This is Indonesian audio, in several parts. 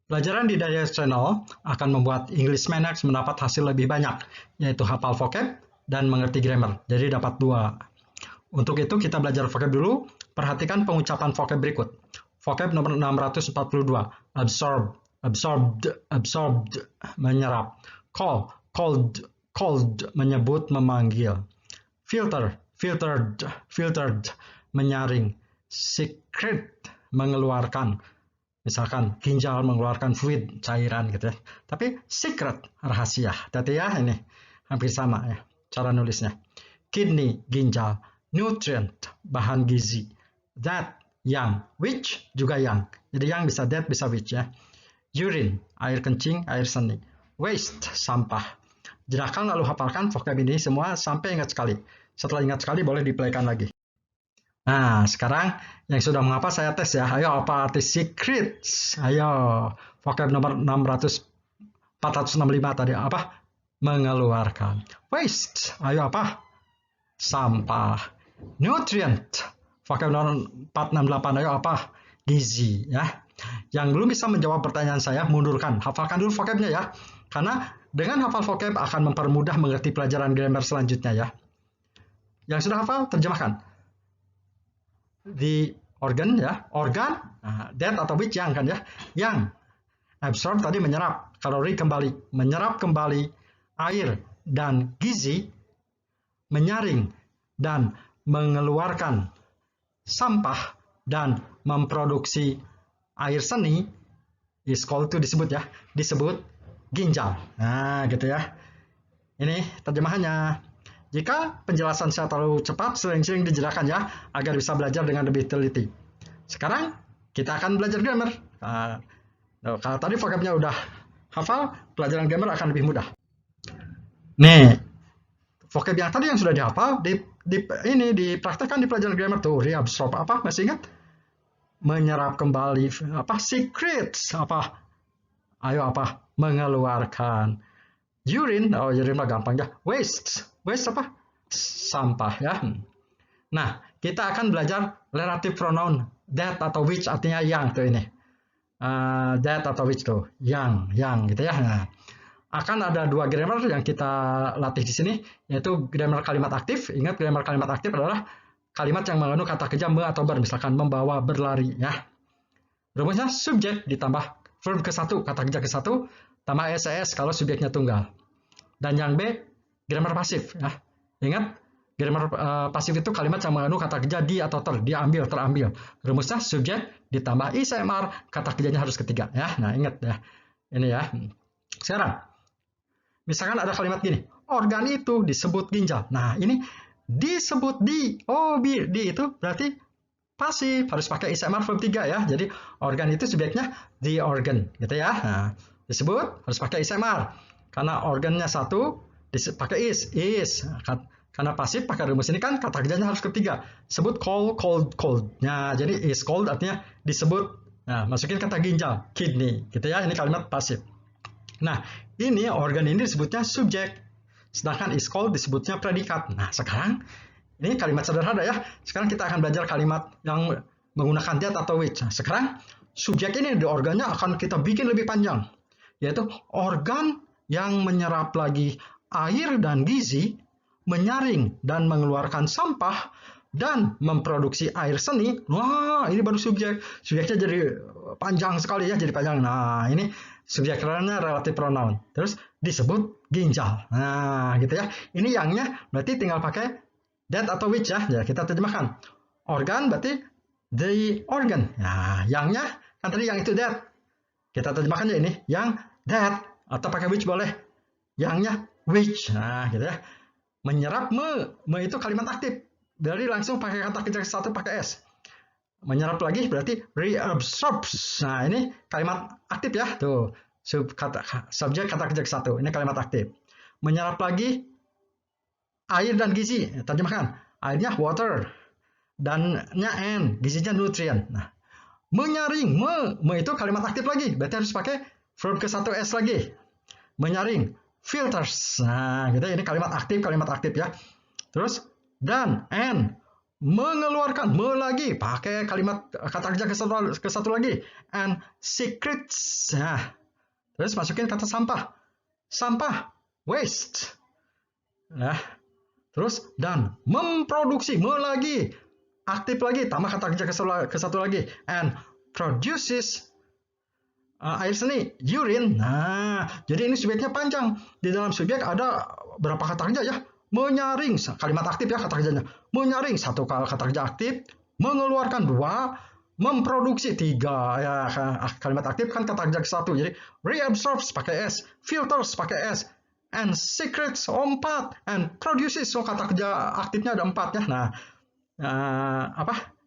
Pelajaran di Daya Channel akan membuat English Manex mendapat hasil lebih banyak, yaitu hafal vocab dan mengerti grammar. Jadi dapat 2. Untuk itu kita belajar vocab dulu. Perhatikan pengucapan vocab berikut. Vocab nomor 642. Absorb, absorbed, absorbed, menyerap. Call, called, called, menyebut, memanggil. Filter, filtered, filtered, menyaring. Secret, mengeluarkan. Misalkan ginjal mengeluarkan fluid, cairan gitu ya. Tapi secret, rahasia. Hati-hati ya, ini hampir sama ya cara nulisnya. Kidney, ginjal. Nutrient, bahan gizi. That, yang. Which, juga yang. Jadi yang bisa that, bisa which ya. Urine, air kencing, air seni. Waste, sampah. Jelaskan lalu hafalkan vocab ini semua sampai ingat sekali. Setelah ingat sekali boleh diplaykan lagi. Nah, sekarang yang sudah menghafal saya tes ya. Ayo, apa arti secrets? Ayo, vocab nomor 465 tadi apa? Mengeluarkan. Waste, ayo apa? Sampah. Nutrient, vocab nomor 468, ayo apa? Gizi ya. Yang belum bisa menjawab pertanyaan saya, mundurkan. Hafalkan dulu vocabnya ya. Karena dengan hafal vocab akan mempermudah mengerti pelajaran grammar selanjutnya ya. Yang sudah hafal, terjemahkan. The organ ya, organ, that atau which yang kan ya, yang. Absorb tadi menyerap, kalori kembali, menyerap kembali air dan gizi, menyaring dan mengeluarkan sampah dan memproduksi air seni is called to disebut ya, disebut ginjal. Nah, gitu ya. Ini terjemahannya. Jika penjelasan saya terlalu cepat, sering-sering dijelaskan ya, agar bisa belajar dengan lebih teliti. Sekarang kita akan belajar grammar. Kalau tadi vocabnya udah hafal, pelajaran grammar akan lebih mudah. Nih, vocab yang tadi yang sudah dihafal, ini dipraktekkan di pelajaran grammar tuh. Reabsorb apa? Masih ingat? Menyerap kembali apa? Secrets apa? Ayo apa? Mengeluarkan. Urine, oh urine mah gampang ya. Waste, waste apa? Sampah ya. Nah, kita akan belajar relative pronoun that atau which, artinya yang tuh ini. That atau which tuh, yang gitu ya. Nah, akan ada 2 grammar yang kita latih di sini, yaitu grammar kalimat aktif. Ingat, grammar kalimat aktif adalah kalimat yang mengandung kata kerja me atau ber, misalkan membawa, berlari ya. Rumusnya subjek ditambah verb ke-1, kata kerja ke-1, tambah ses kalau subjeknya tunggal. Dan yang B, grammar pasif ya. Ingat, grammar pasif itu kalimat yang mengandung kata kerja di atau ter, diambil, terambil. Rumusnya subjek ditambah ismr, kata kerjanya harus ketiga ya. Nah, ingat ya. Ini ya. Sekarang misalkan ada kalimat gini, organ itu disebut ginjal. Nah, ini disebut di. Oh, di itu berarti pasif, harus pakai ismr verb 3 ya. Jadi organ itu subjeknya the organ gitu ya. Nah, disebut harus pakai ismr. Karena organnya 1 pakai is. Karena pasif pakai rumus ini kan kata kerjanya harus ketiga. Sebut call, cold. Nah, jadi is called artinya disebut. Nah, masukin kata ginjal, kidney gitu ya. Ini kalimat pasif. Nah, ini organ ini disebutnya subjek. Sedangkan is called disebutnya predikat. Nah, sekarang ini kalimat sederhana ya. Sekarang kita akan belajar kalimat yang menggunakan that atau which. Nah, sekarang subjek ini di organnya akan kita bikin lebih panjang. Yaitu organ yang menyerap lagi air dan gizi, menyaring dan mengeluarkan sampah, dan memproduksi air seni. Wah, ini baru subjek. Subjeknya jadi panjang sekali ya, jadi panjang. Nah, ini subjeknya relative pronoun. Terus disebut ginjal. Nah, gitu ya. Ini yangnya berarti tinggal pakai that atau which ya. Ya, kita terjemahkan. Organ berarti the organ. Nah, yangnya kan tadi yang itu that. Kita terjemahkan ya ini, yang that atau pakai which boleh. Yangnya which. Nah, gitu ya. Menyerap me itu kalimat aktif. Dari langsung pakai kata kerja 1 pakai s. Menyerap lagi berarti reabsorbs. Nah, ini kalimat aktif ya. Tuh, subjek kata kerja 1. Ini kalimat aktif. Menyerap lagi air dan gizi. Terjemahkan. Airnya water. Dan-nya n. Gizinya nutrient. Nah, menyaring. Me itu kalimat aktif lagi. Berarti harus pakai verb ke-1 s lagi. Menyaring. Filters. Nah, gitu. Ini kalimat aktif ya. Terus dan and mengeluarkan, lagi pakai kalimat kata kerja ke satu lagi, and secrets. Nah, terus masukin kata sampah, waste. Nah, terus dan memproduksi, lagi aktif lagi, tambah kata kerja ke satu lagi, and produces air seni, urine. Nah, jadi ini subjeknya panjang. Di dalam subjek ada berapa kata kerja ya? Menyaring, kalimat aktif ya kata kerjanya. Menyaring, satu kata kerja aktif. Mengeluarkan, 2. Memproduksi, 3. Ya, kalimat aktif kan kata kerja ke 1. Jadi reabsorbs pakai S, filters pakai S, and secrets 4, and produces, kata kerja aktifnya ada 4 ya. Nah,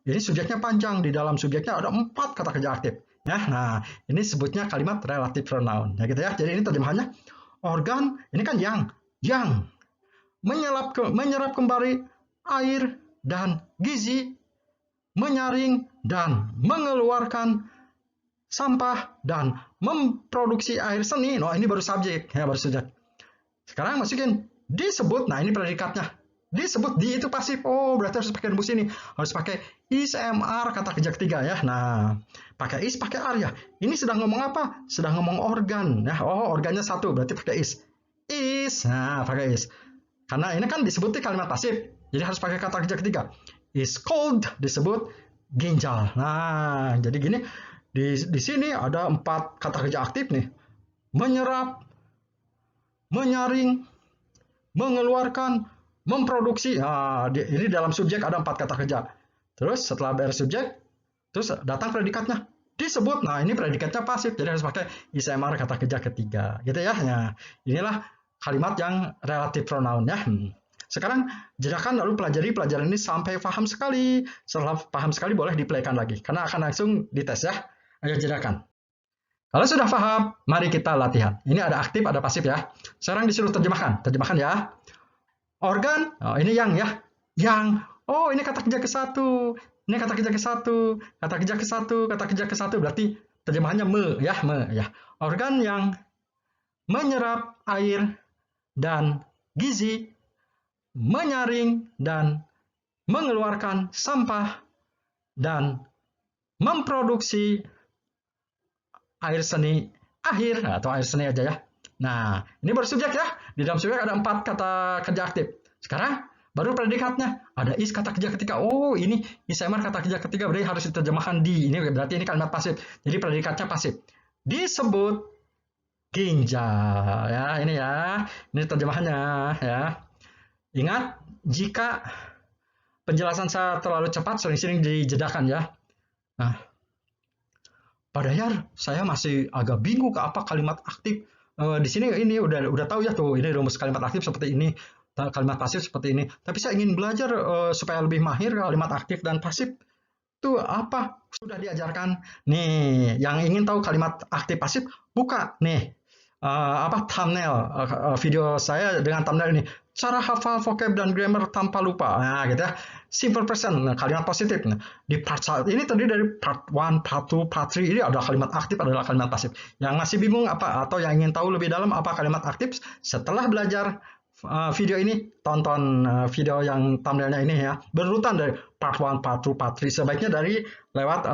ini subjeknya panjang, di dalam subjeknya ada 4 kata kerja aktif ya. Nah, ini sebutnya kalimat relative pronoun ya gitu ya. Jadi ini terjemahannya, organ ini kan yang menyerap kembali air dan gizi, menyaring dan mengeluarkan sampah, dan memproduksi air seni. Nah, ini baru subjek ya, baru subjek. Sekarang masukin disebut. Nah, ini predikatnya. Disebut, di itu pasif. Oh, berarti harus pakai rumus ini. Harus pakai is mr kata kerja ketiga ya. Nah, pakai is, pakai are ya. Ini sedang ngomong apa? Sedang ngomong organ. Ya, oh, organnya 1, berarti pakai is. Is. Nah, pakai is. Karena ini kan disebut di kalimat pasif. Jadi harus pakai kata kerja ketiga. Is called, disebut ginjal. Nah, jadi gini. Di sini ada 4 kata kerja aktif nih. Menyerap, menyaring, mengeluarkan, memproduksi. Nah, ini dalam subjek ada 4 kata kerja. Terus setelah beres subjek, terus datang predikatnya. Disebut. Nah, ini predikatnya pasif, jadi harus pakai is mr kata kerja ketiga. Gitu ya. Nah, inilah kalimat yang relative pronoun ya. Sekarang jadikan lalu pelajari pelajaran ini sampai paham sekali. Setelah paham sekali boleh diplaykan lagi, karena akan langsung dites ya. Ayo jadikan. Kalau sudah paham, mari kita latihan. Ini ada aktif, ada pasif ya. Sekarang disuruh terjemahkan. Terjemahkan ya. Organ, oh ini yang ya. Yang, oh ini kata kerja ke 1. Ini kata kerja ke 1. Kata kerja ke 1, kata kerja ke 1. Berarti terjemahannya me ya. Organ yang menyerap air dan gizi, menyaring dan mengeluarkan sampah, dan memproduksi air seni akhir, atau air seni aja ya. Nah, ini baru subjek ya. Di dalam subjek ada 4 kata kerja aktif. Sekarang baru predikatnya. Ada is kata kerja ketiga. Oh, ini is mr kata kerja ketiga, berarti harus diterjemahkan di. Ini berarti ini kalimat pasif. Jadi predikatnya pasif. Disebut ginjal ya, ini ya. Ini terjemahannya ya. Ingat, jika penjelasan saya terlalu cepat, sering-sering dijedakan ya. Nah, padahal saya masih agak bingung ke apa kalimat aktif. Di sini ini udah tahu ya tuh, ini rumus kalimat aktif seperti ini, kalimat pasif seperti ini. Tapi saya ingin belajar supaya lebih mahir kalimat aktif dan pasif itu apa? Sudah diajarkan. Nih, yang ingin tahu kalimat aktif pasif, buka nih thumbnail video saya dengan thumbnail ini. Cara hafal vocab dan grammar tanpa lupa. Nah, gitu ya. Simple present, kalimat positif. Nah, di part 1 ini tadi dari part 1, part 2, part 3 ini ada kalimat aktif, adalah kalimat pasif. Yang masih bingung apa, atau yang ingin tahu lebih dalam apa kalimat aktif, setelah belajar video ini, tonton video yang thumbnailnya ini ya. Berurutan dari part 1, part 2, part 3. Sebaiknya dari lewat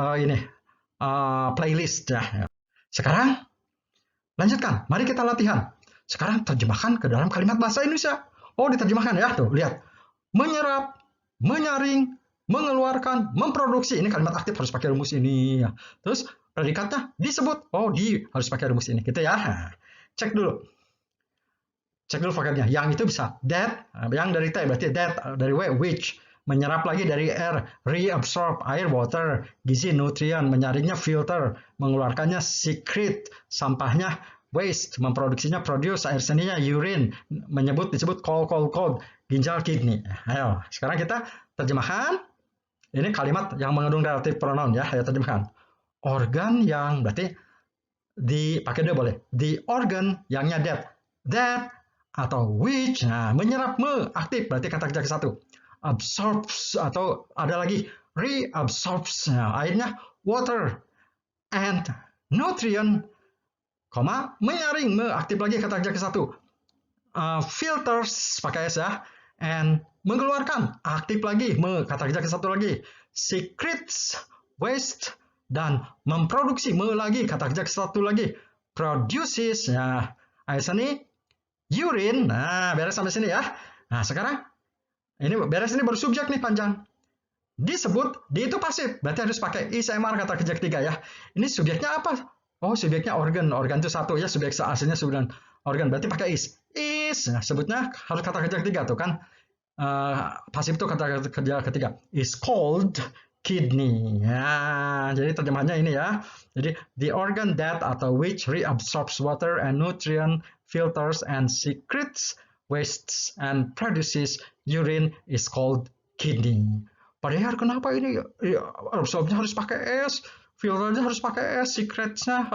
playlist ya. Sekarang lanjutkan, mari kita latihan. Sekarang terjemahkan ke dalam kalimat bahasa Indonesia. Oh, diterjemahkan ya, tuh lihat. Menyerap, menyaring, mengeluarkan, memproduksi. Ini kalimat aktif, harus pakai rumus ini ya. Terus predikatnya disebut. Oh, harus pakai rumus ini gitu ya. Nah, cek dulu vocabnya. Yang itu bisa that, yang dari T berarti that, dari W which, menyerap lagi dari R, reabsorb air water, gizi nutrien, menyaringnya filter, mengeluarkannya secret, sampahnya waste, memproduksinya produce, air seninya urine, disebut cold, ginjal kidney. Ayo, sekarang kita terjemahkan. Ini kalimat yang mengandung relative pronoun ya, ayo terjemahkan. Organ yang, berarti pakai dia boleh. The organ yangnya that atau which, nah menyerap aktif, berarti kata kerja ke 1. Absorbs, atau ada lagi reabsorbs, nah, airnya water, and nutrient, menyaring, aktif lagi kata kerja ke 1. Filters pakai S ya, and mengeluarkan, aktif lagi, kata kerja ke satu lagi, secretes, waste, dan memproduksi, lagi, kata kerja ke satu lagi, produces, ya, sini, urine, nah, beres sampai sini ya. Nah, sekarang, ini beres ini baru subjek nih panjang. Disebut, di itu pasif, berarti harus pakai is MR kata kerja ketiga ya. Ini subjeknya apa? Oh, subjeknya organ itu satu ya, subjek aslinya subjek organ, berarti pakai is. Is, nah, sebutnya harus kata kerja ketiga tuh kan. Pasif itu kata kerja ketiga. Is called kidney. Ya, jadi terjemahannya ini ya. Jadi the organ that atau which reabsorbs water and nutrient, filters and secretes wastes and produces urine is called kidney. Padahal kenapa ini absorbnya harus pakai S, filternya harus pakai S, secretsnya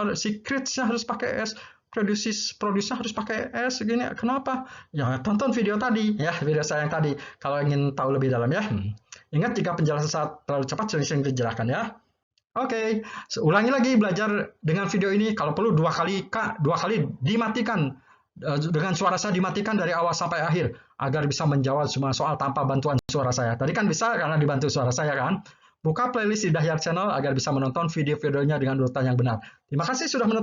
harus pakai S, produce harus pakai S, gini kenapa? Ya tonton video tadi ya, video saya yang tadi kalau ingin tahu lebih dalam ya. Ingat jika penjelasan saat terlalu cepat sering dijelaskan ya. Oke, ulangi lagi belajar dengan video ini. Kalau perlu dua kali dimatikan, dengan suara saya dimatikan dari awal sampai akhir agar bisa menjawab semua soal tanpa bantuan suara saya. Tadi kan bisa karena dibantu suara saya kan. Buka playlist di Dahyat Channel agar bisa menonton video-videonya dengan urutan yang benar. Terima kasih sudah menonton.